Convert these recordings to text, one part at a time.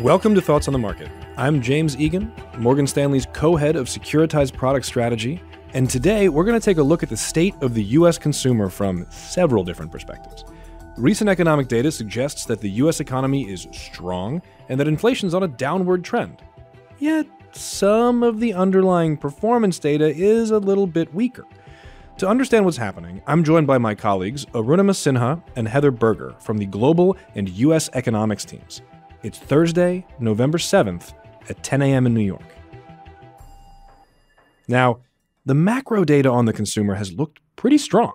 Welcome to Thoughts on the Market. I'm James Egan, Morgan Stanley's co-head of Securitized Product Strategy, and today we're going to take a look at the state of the U.S. consumer from several different perspectives. Recent economic data suggests that the U.S. economy is strong and that inflation's on a downward trend. Yet, some of the underlying performance data is a little bit weaker. To understand what's happening, I'm joined by my colleagues Arunima Sinha and Heather Berger from the Global and U.S. Economics teams. It's Thursday, November 7th at 10 a.m. in New York. Now, the macro data on the consumer has looked pretty strong.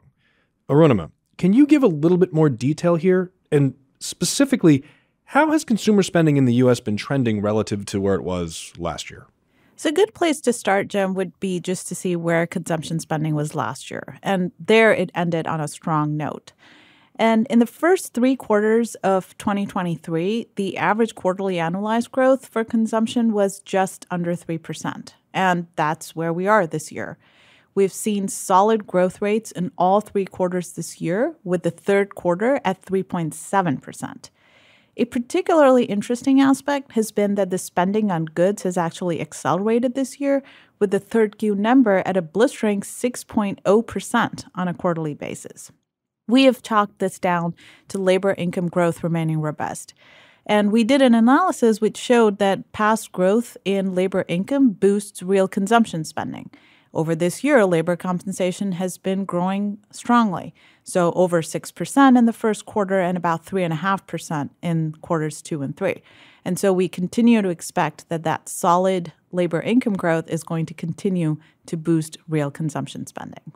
Arunima, can you give a little bit more detail here? And specifically, how has consumer spending in the U.S. been trending relative to where it was last year? So a good place to start, Jim, would be just to see where consumption spending was last year. And there it ended on a strong note. And in the first 3 quarters of 2023, the average quarterly annualized growth for consumption was just under 3%. And that's where we are this year. We've seen solid growth rates in all 3 quarters this year, with the third quarter at 3.7%. A particularly interesting aspect has been that the spending on goods has actually accelerated this year, with the third Q number at a blistering 6.0% on a quarterly basis. We have chalked this down to labor income growth remaining robust. And we did an analysis which showed that past growth in labor income boosts real consumption spending. Over this year, labor compensation has been growing strongly, so over 6% in the first quarter and about 3.5% in quarters 2 and 3. And so we continue to expect that solid labor income growth is going to continue to boost real consumption spending.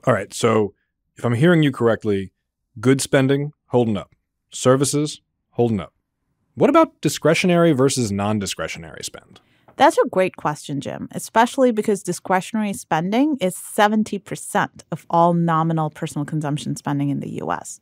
All right, so if I'm hearing you correctly, goods spending holding up, services holding up. What about discretionary versus non-discretionary spend? That's a great question, Jim, especially because discretionary spending is 70% of all nominal personal consumption spending in the U.S.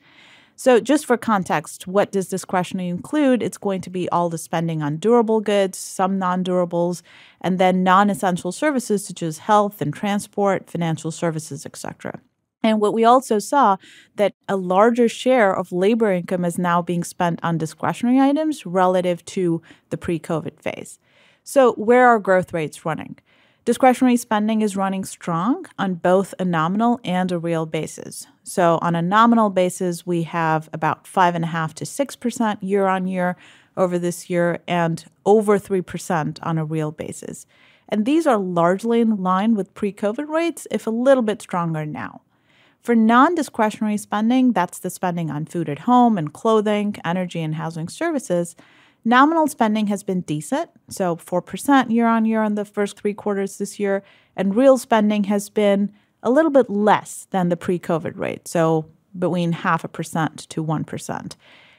So just for context, what does discretionary include? It's going to be all the spending on durable goods, some non-durables, and then non-essential services such as health and transport, financial services, etc. And what we also saw that a larger share of labor income is now being spent on discretionary items relative to the pre-COVID phase. So where are growth rates running? Discretionary spending is running strong on both a nominal and a real basis. So on a nominal basis, we have about 5.5% to 6% year on year over this year and over 3% on a real basis. And these are largely in line with pre-COVID rates, if a little bit stronger now. For non-discretionary spending, that's the spending on food at home and clothing, energy and housing services, nominal spending has been decent, so 4% year on year in the first 3 quarters this year, and real spending has been a little bit less than the pre-COVID rate, so between 0.5% to 1%.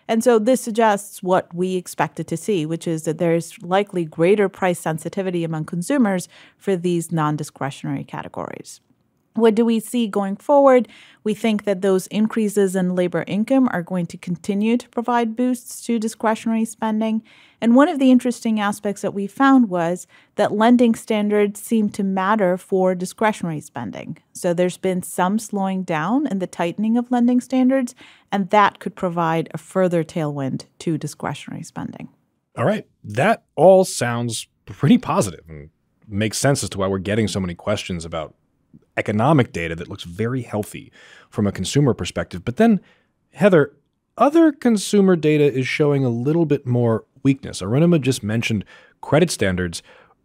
And so this suggests what we expected to see, which is that there's likely greater price sensitivity among consumers for these non-discretionary categories. What do we see going forward? We think that those increases in labor income are going to continue to provide boosts to discretionary spending. And one of the interesting aspects that we found was that lending standards seem to matter for discretionary spending. So there's been some slowing down in the tightening of lending standards, and that could provide a further tailwind to discretionary spending. All right, that all sounds pretty positive and makes sense as to why we're getting so many questions about economic data that looks very healthy from a consumer perspective. But then, Heather, other consumer data is showing a little bit more weakness. Arunima just mentioned credit standards.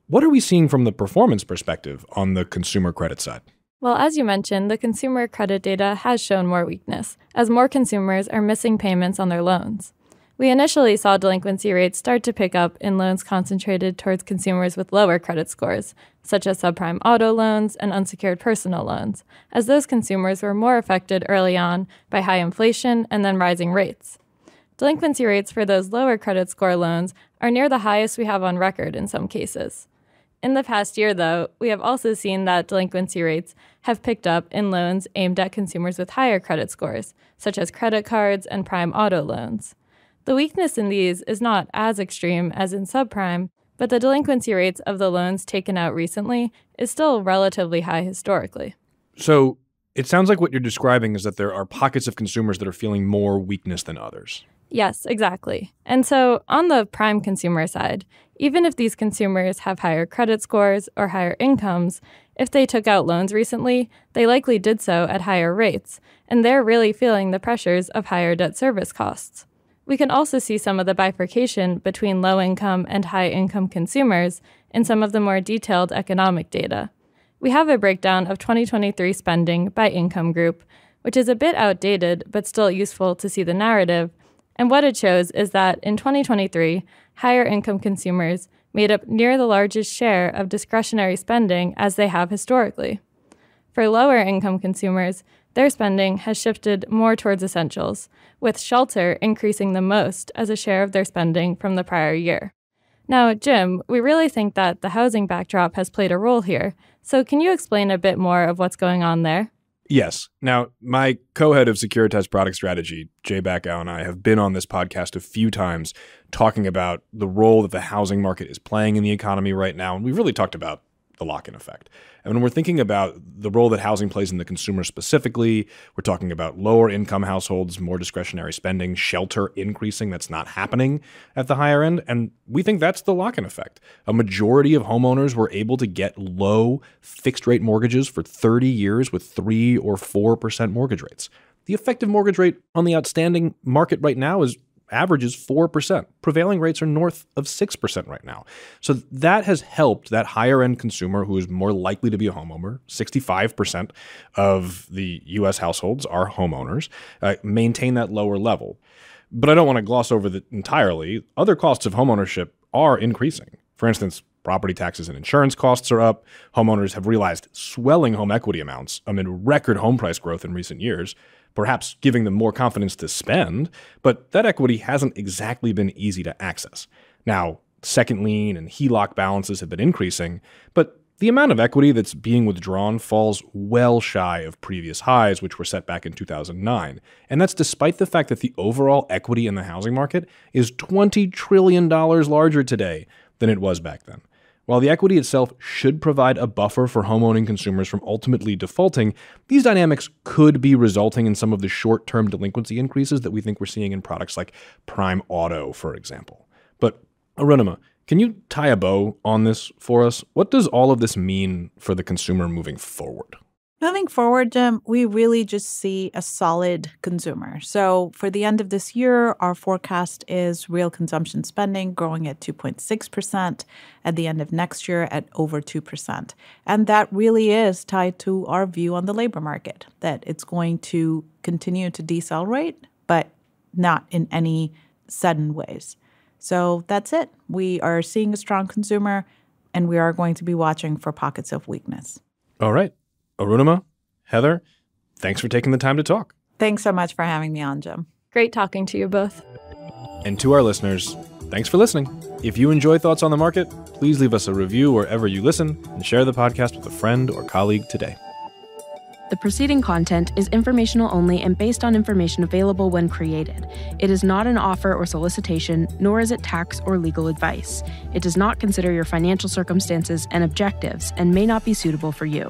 What are we seeing from the performance perspective on the consumer credit side? Well, as you mentioned, the consumer credit data has shown more weakness, as more consumers are missing payments on their loans. We initially saw delinquency rates start to pick up in loans concentrated towards consumers with lower credit scores, such as subprime auto loans and unsecured personal loans, as those consumers were more affected early on by high inflation and then rising rates. Delinquency rates for those lower credit score loans are near the highest we have on record in some cases. In the past year, though, we have also seen that delinquency rates have picked up in loans aimed at consumers with higher credit scores, such as credit cards and prime auto loans. The weakness in these is not as extreme as in subprime, but the delinquency rates of the loans taken out recently is still relatively high historically. So it sounds like what you're describing is that there are pockets of consumers that are feeling more weakness than others. Yes, exactly. And so on the prime consumer side, even if these consumers have higher credit scores or higher incomes, if they took out loans recently, they likely did so at higher rates, and they're really feeling the pressures of higher debt service costs. We can also see some of the bifurcation between low-income and high-income consumers in some of the more detailed economic data. We have a breakdown of 2023 spending by income group, which is a bit outdated but still useful to see the narrative. And what it shows is that in 2023, higher-income consumers made up near the largest share of discretionary spending as they have historically. For lower-income consumers, their spending has shifted more towards essentials, with shelter increasing the most as a share of their spending from the prior year. Now, Jim, we really think that the housing backdrop has played a role here, so can you explain a bit more of what's going on there? Yes. Now, my co-head of Securitized Product Strategy, Jay Backow, and I have been on this podcast a few times talking about the role that the housing market is playing in the economy right now, and we've really talked about the lock-in effect. And when we're thinking about the role that housing plays in the consumer specifically, we're talking about lower income households, more discretionary spending, shelter increasing that's not happening at the higher end. And we think that's the lock-in effect. A majority of homeowners were able to get low fixed rate mortgages for 30 years with 3 or 4% mortgage rates. The effective mortgage rate on the outstanding market right now averages 4%. Prevailing rates are north of 6% right now. So that has helped that higher end consumer who is more likely to be a homeowner. 65% of the U.S. households are homeowners, maintain that lower level. But I don't want to gloss over that entirely. Other costs of homeownership are increasing. For instance, property taxes and insurance costs are up. Homeowners have realized swelling home equity amounts amid record home price growth in recent years, perhaps giving them more confidence to spend, but that equity hasn't exactly been easy to access. Now, second lien and HELOC balances have been increasing, but the amount of equity that's being withdrawn falls well shy of previous highs, which were set back in 2009. And that's despite the fact that the overall equity in the housing market is $20 trillion larger today than it was back then. While the equity itself should provide a buffer for homeowning consumers from ultimately defaulting, these dynamics could be resulting in some of the short-term delinquency increases that we think we're seeing in products like prime auto, for example. But Arunima, can you tie a bow on this for us? What does all of this mean for the consumer moving forward? Moving forward, Jim, we really just see a solid consumer. So for the end of this year, our forecast is real consumption spending growing at 2.6%, at the end of next year at over 2%. And that really is tied to our view on the labor market, that it's going to continue to decelerate, but not in any sudden ways. So that's it. We are seeing a strong consumer, and we are going to be watching for pockets of weakness. All right. Arunima, Heather, thanks for taking the time to talk. Thanks so much for having me on, Jim. Great talking to you both. And to our listeners, thanks for listening. If you enjoy Thoughts on the Market, please leave us a review wherever you listen and share the podcast with a friend or colleague today. The preceding content is informational only and based on information available when created. It is not an offer or solicitation, nor is it tax or legal advice. It does not consider your financial circumstances and objectives and may not be suitable for you.